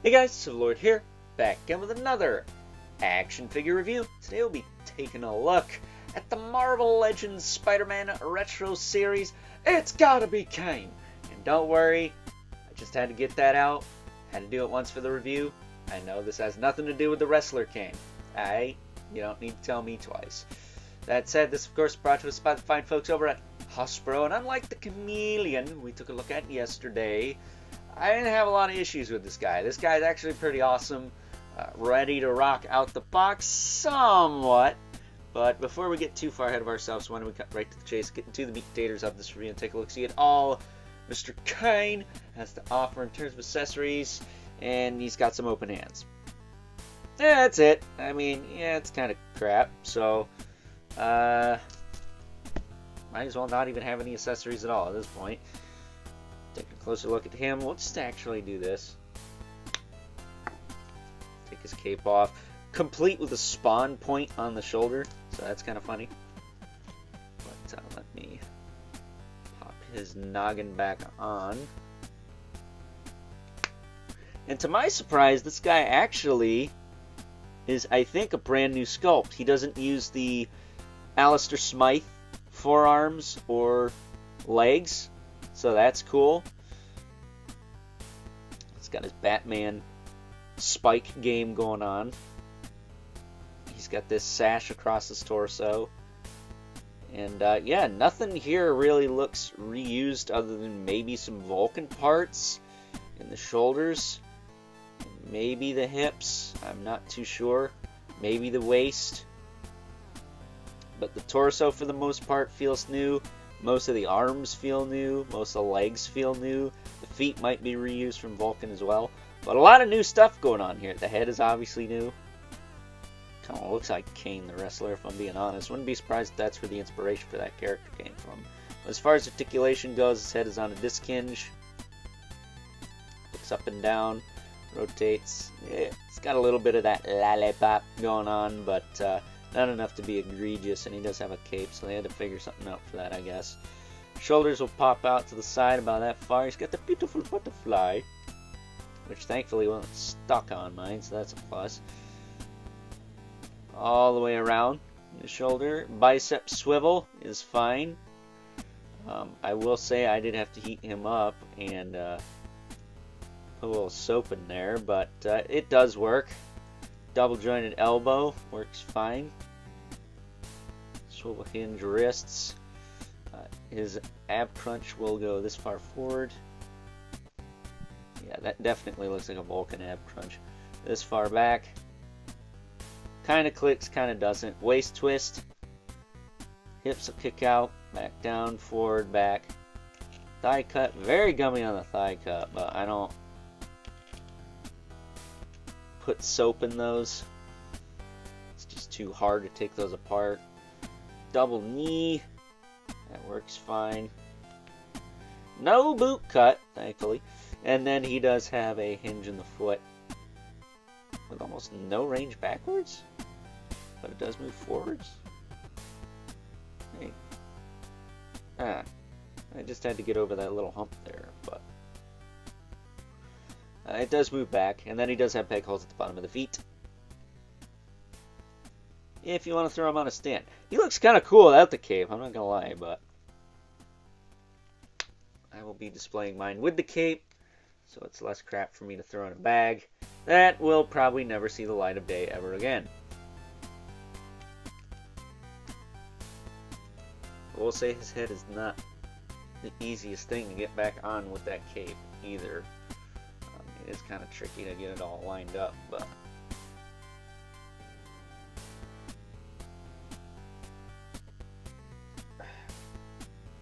Hey guys, Silverlord here, back again with another action figure review. Today we'll be taking a look at the Marvel Legends Spider-Man Retro Series. It's gotta be Kane! And don't worry, I just had to get that out. Had to do it once for the review. I know this has nothing to do with the wrestler Kane. You don't need to tell me twice. That said, this of course brought to us by the fine folks over at Hasbro, and unlike the Chameleon we took a look at yesterday, I didn't have a lot of issues with this guy. This guy's actually pretty awesome, ready to rock out the box somewhat. But before we get too far ahead of ourselves, why don't we cut right to the chase, get into the meat and potatoes of this review, and take a look, see at all Mr. Kane has to offer in terms of accessories, and he's got some open hands. Yeah, that's it. I mean, yeah, it's kind of crap, so might as well not even have any accessories at all at this point. Take a closer look at him. We'll just actually do this. Take his cape off, complete with a spawn point on the shoulder, so that's kind of funny. But let me pop his noggin back on. And to my surprise, this guy actually is, I think, a brand new sculpt. He doesn't use the Alistair Smythe forearms or legs, so that's cool. He's got his Batman spike game going on. He's got this sash across his torso. And yeah, nothing here really looks reused other than maybe some Vulcan parts in the shoulders. Maybe the hips, I'm not too sure. Maybe the waist. But the torso for the most part feels new. Most of the arms feel new. Most of the legs feel new. The feet might be reused from Vulcan as well. But a lot of new stuff going on here. The head is obviously new. Kind of looks like Kane the wrestler, if I'm being honest. Wouldn't be surprised if that's where the inspiration for that character came from. As far as articulation goes, his head is on a disc hinge. Looks up and down. Rotates. It's got a little bit of that lollipop going on, but not enough to be egregious, and he does have a cape, so they had to figure something out for that, I guess. Shoulders will pop out to the side about that far. He's got the beautiful butterfly, which thankfully wasn't stuck on mine, so that's a plus. All the way around the shoulder. Bicep swivel is fine. I will say I did have to heat him up and put a little soap in there, but it does work. Double jointed elbow works fine. Swivel hinge wrists. His ab crunch will go this far forward. Yeah, that definitely looks like a Vulcan ab crunch. This far back. Kind of clicks, kind of doesn't. Waist twist. Hips will kick out. Back down, forward, back. Thigh cut. Very gummy on the thigh cut, but I don't put soap in those. It's just too hard to take those apart. Double knee. That works fine. No boot cut, thankfully. And then he does have a hinge in the foot with almost no range backwards, but it does move forwards. Hey. I just had to get over that little hump there, but it does move back, and then he does have peg holes at the bottom of the feet. If you want to throw him on a stand. He looks kind of cool without the cape, I'm not going to lie, but I will be displaying mine with the cape, so it's less crap for me to throw in a bag. That will probably never see the light of day ever again. I will say his head is not the easiest thing to get back on with that cape either. It is kind of tricky to get it all lined up, but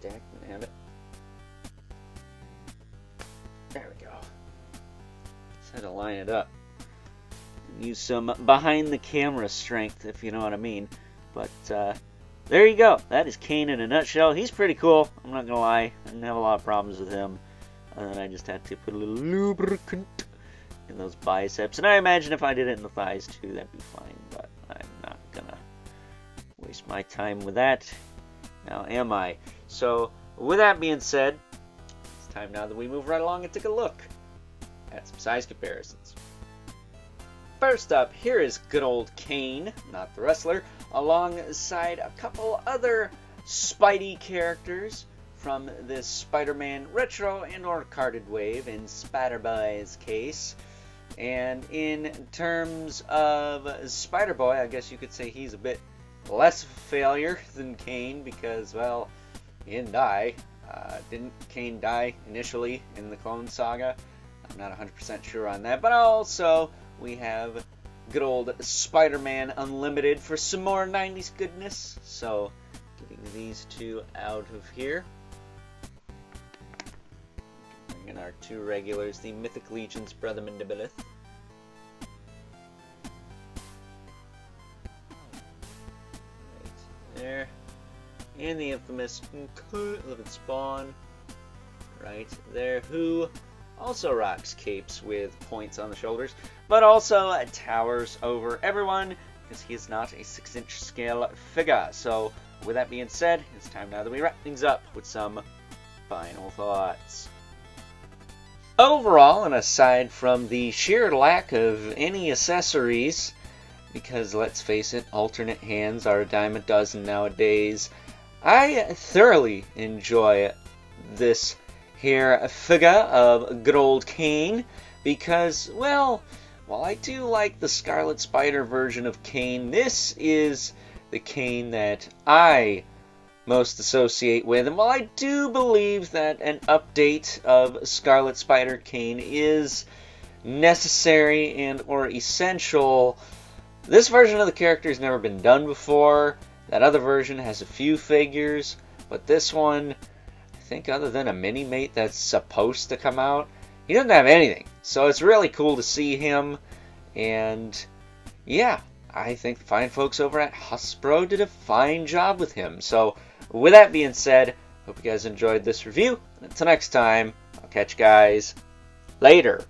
Dak can have it. There we go. Just had to line it up. Use some behind the camera strength, if you know what I mean. But there you go. That is Kane in a nutshell. He's pretty cool. I'm not gonna lie. I didn't have a lot of problems with him. And then I just had to put a little lubricant in those biceps. And I imagine if I did it in the thighs too, that'd be fine. But I'm not gonna waste my time with that. Now am I? So with that being said, it's time now that we move right along and take a look at some size comparisons. First up, here is good old Kane, not the wrestler, alongside a couple other Spidey characters from this Spider-Man retro and or carded wave in Spider-Boy's case. And in terms of Spider-Boy, I guess you could say he's a bit less of a failure than Kane because, well, he didn't die. Didn't Kane die initially in the Clone Saga? I'm not 100% sure on that. But also, we have good old Spider-Man Unlimited for some more 90s goodness. So, getting these two out of here. Bringing our two regulars, the Mythic Legion's Brother Mandibilith. Right there. And the infamous Living Spawn. Right there, who also rocks capes with points on the shoulders, but also towers over everyone because he is not a 6-inch scale figure. So, with that being said, it's time now that we wrap things up with some final thoughts. Overall, and aside from the sheer lack of any accessories, because let's face it, alternate hands are a dime a dozen nowadays, I thoroughly enjoy this here figure of good old Kane because, well, while I do like the Scarlet Spider version of Kane, this is the Kane that I most associate with. And while I do believe that an update of Scarlet Spider Kane is necessary and or essential, this version of the character has never been done before. That other version has a few figures, but this one, I think other than a mini-mate that's supposed to come out, he doesn't have anything. So it's really cool to see him, and yeah, I think the fine folks over at Hasbro did a fine job with him. So with that being said, hope you guys enjoyed this review. Until next time, I'll catch you guys later.